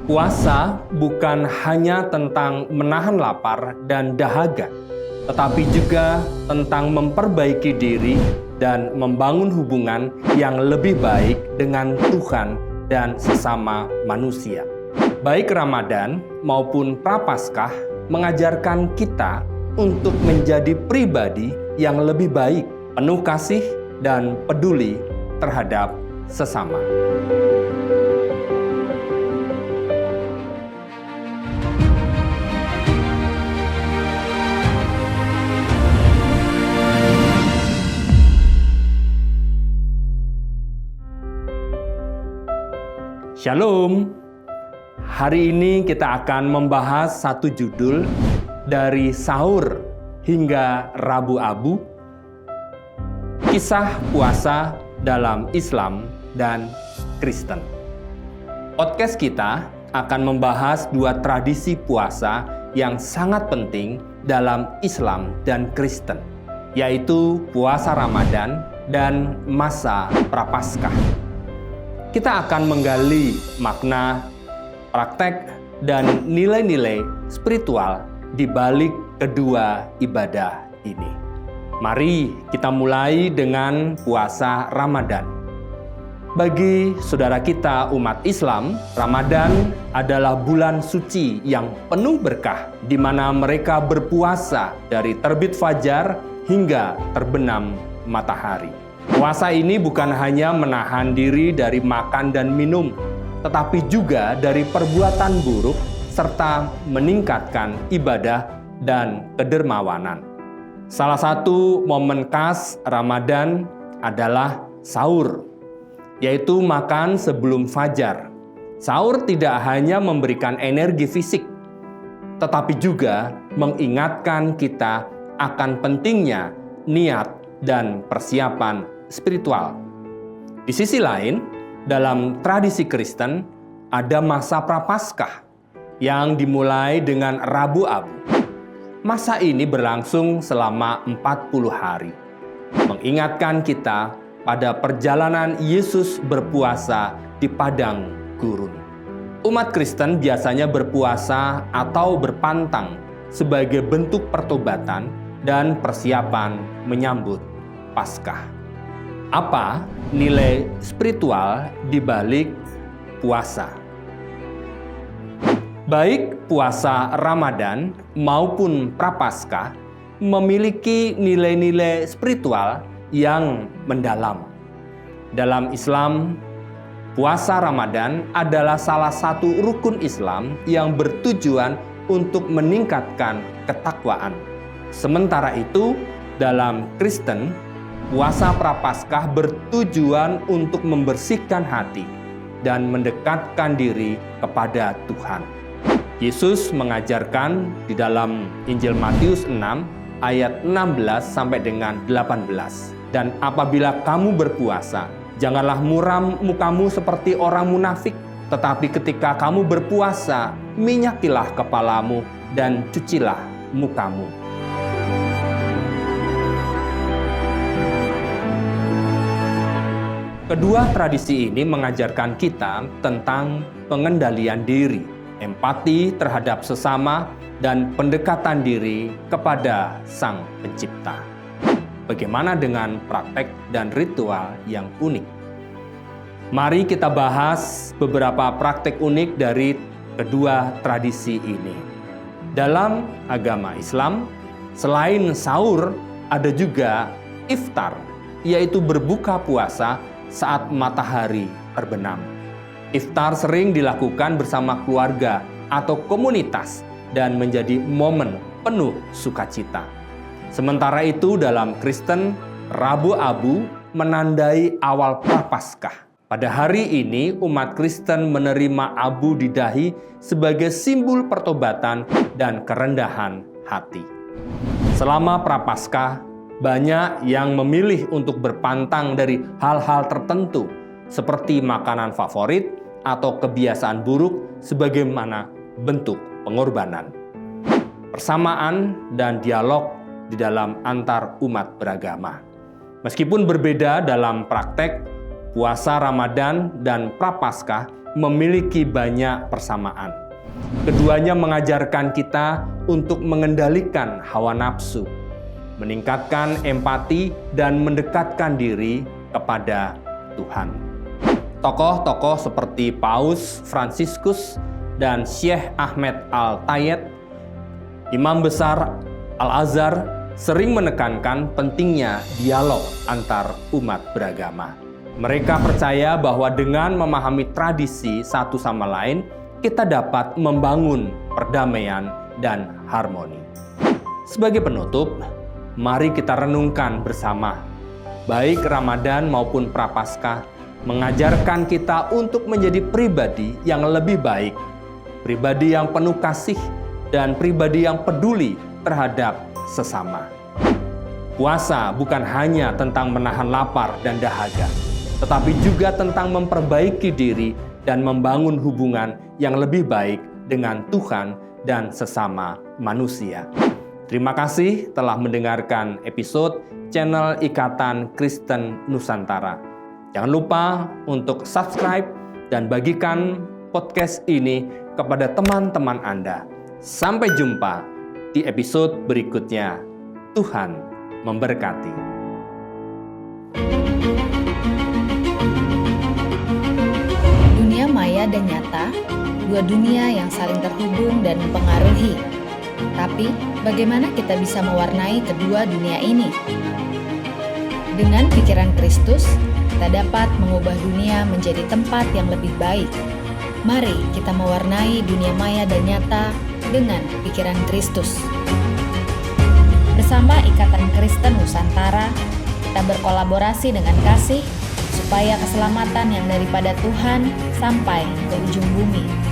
Puasa bukan hanya tentang menahan lapar dan dahaga, tetapi juga tentang memperbaiki diri dan membangun hubungan yang lebih baik dengan Tuhan dan sesama manusia. Baik Ramadan maupun Prapaskah mengajarkan kita untuk menjadi pribadi yang lebih baik, penuh kasih dan peduli terhadap sesama. Shalom. Hari ini kita akan membahas satu judul dari Sahur hingga Rabu Abu, kisah puasa dalam Islam dan Kristen. Podcast kita akan membahas dua tradisi puasa yang sangat penting dalam Islam dan Kristen, yaitu puasa Ramadan dan masa Prapaskah. Kita akan menggali makna, praktek, dan nilai-nilai spiritual di balik kedua ibadah ini. Mari kita mulai dengan puasa Ramadan. Bagi saudara kita umat Islam, Ramadan adalah bulan suci yang penuh berkah, di mana mereka berpuasa dari terbit fajar hingga terbenam matahari. Puasa ini bukan hanya menahan diri dari makan dan minum, tetapi juga dari perbuatan buruk serta meningkatkan ibadah dan kedermawanan. Salah satu momen khas Ramadan adalah sahur, yaitu makan sebelum fajar. Sahur tidak hanya memberikan energi fisik, tetapi juga mengingatkan kita akan pentingnya niat dan persiapan spiritual. Di sisi lain, dalam tradisi Kristen ada masa Prapaskah yang dimulai dengan Rabu Abu. Masa ini berlangsung selama 40 hari, mengingatkan kita pada perjalanan Yesus berpuasa di padang gurun. Umat Kristen biasanya berpuasa atau berpantang sebagai bentuk pertobatan dan persiapan menyambut Paskah. Apa nilai spiritual di balik puasa? Baik puasa Ramadan maupun Prapaskah memiliki nilai-nilai spiritual yang mendalam. Dalam Islam, puasa Ramadan adalah salah satu rukun Islam yang bertujuan untuk meningkatkan ketakwaan. Sementara itu, dalam Kristen, puasa Prapaskah bertujuan untuk membersihkan hati dan mendekatkan diri kepada Tuhan. Yesus mengajarkan di dalam Injil Matius 6 ayat 16 sampai dengan 18. Dan apabila kamu berpuasa, janganlah muram mukamu seperti orang munafik, tetapi ketika kamu berpuasa, minyakilah kepalamu dan cucilah mukamu. Kedua tradisi ini mengajarkan kita tentang pengendalian diri, empati terhadap sesama, dan pendekatan diri kepada Sang Pencipta. Bagaimana dengan praktek dan ritual yang unik? Mari kita bahas beberapa praktek unik dari kedua tradisi ini. Dalam agama Islam, selain sahur, ada juga iftar, yaitu berbuka puasa saat matahari terbenam. Iftar sering dilakukan bersama keluarga atau komunitas dan menjadi momen penuh sukacita. Sementara itu dalam Kristen, Rabu Abu menandai awal Prapaskah. Pada hari ini umat Kristen menerima abu di dahi sebagai simbol pertobatan dan kerendahan hati. Selama Prapaskah, banyak yang memilih untuk berpantang dari hal-hal tertentu seperti makanan favorit atau kebiasaan buruk sebagaimana bentuk pengorbanan. Persamaan dan dialog di dalam antar umat beragama. Meskipun berbeda dalam praktek, puasa Ramadan dan Prapaskah memiliki banyak persamaan. Keduanya mengajarkan kita untuk mengendalikan hawa nafsu, meningkatkan empati, dan mendekatkan diri kepada Tuhan. Tokoh-tokoh seperti Paus Fransiskus dan Syekh Ahmed Al-Tayed, Imam Besar Al-Azhar, sering menekankan pentingnya dialog antar umat beragama. Mereka percaya bahwa dengan memahami tradisi satu sama lain, kita dapat membangun perdamaian dan harmoni. Sebagai penutup, mari kita renungkan bersama. Baik Ramadan maupun Prapaskah mengajarkan kita untuk menjadi pribadi yang lebih baik, pribadi yang penuh kasih, dan pribadi yang peduli terhadap sesama. Puasa bukan hanya tentang menahan lapar dan dahaga, tetapi juga tentang memperbaiki diri dan membangun hubungan yang lebih baik dengan Tuhan dan sesama manusia. Terima kasih telah mendengarkan episode channel Ikatan Kristen Nusantara. Jangan lupa untuk subscribe dan bagikan podcast ini kepada teman-teman Anda. Sampai jumpa di episode berikutnya. Tuhan memberkati. Dunia maya dan nyata, dua dunia yang saling terhubung dan mempengaruhi. Tapi, bagaimana kita bisa mewarnai kedua dunia ini? Dengan pikiran Kristus, kita dapat mengubah dunia menjadi tempat yang lebih baik. Mari kita mewarnai dunia maya dan nyata dengan pikiran Kristus. Bersama Ikatan Kristen Nusantara, kita berkolaborasi dengan kasih supaya keselamatan yang daripada Tuhan sampai ke ujung bumi.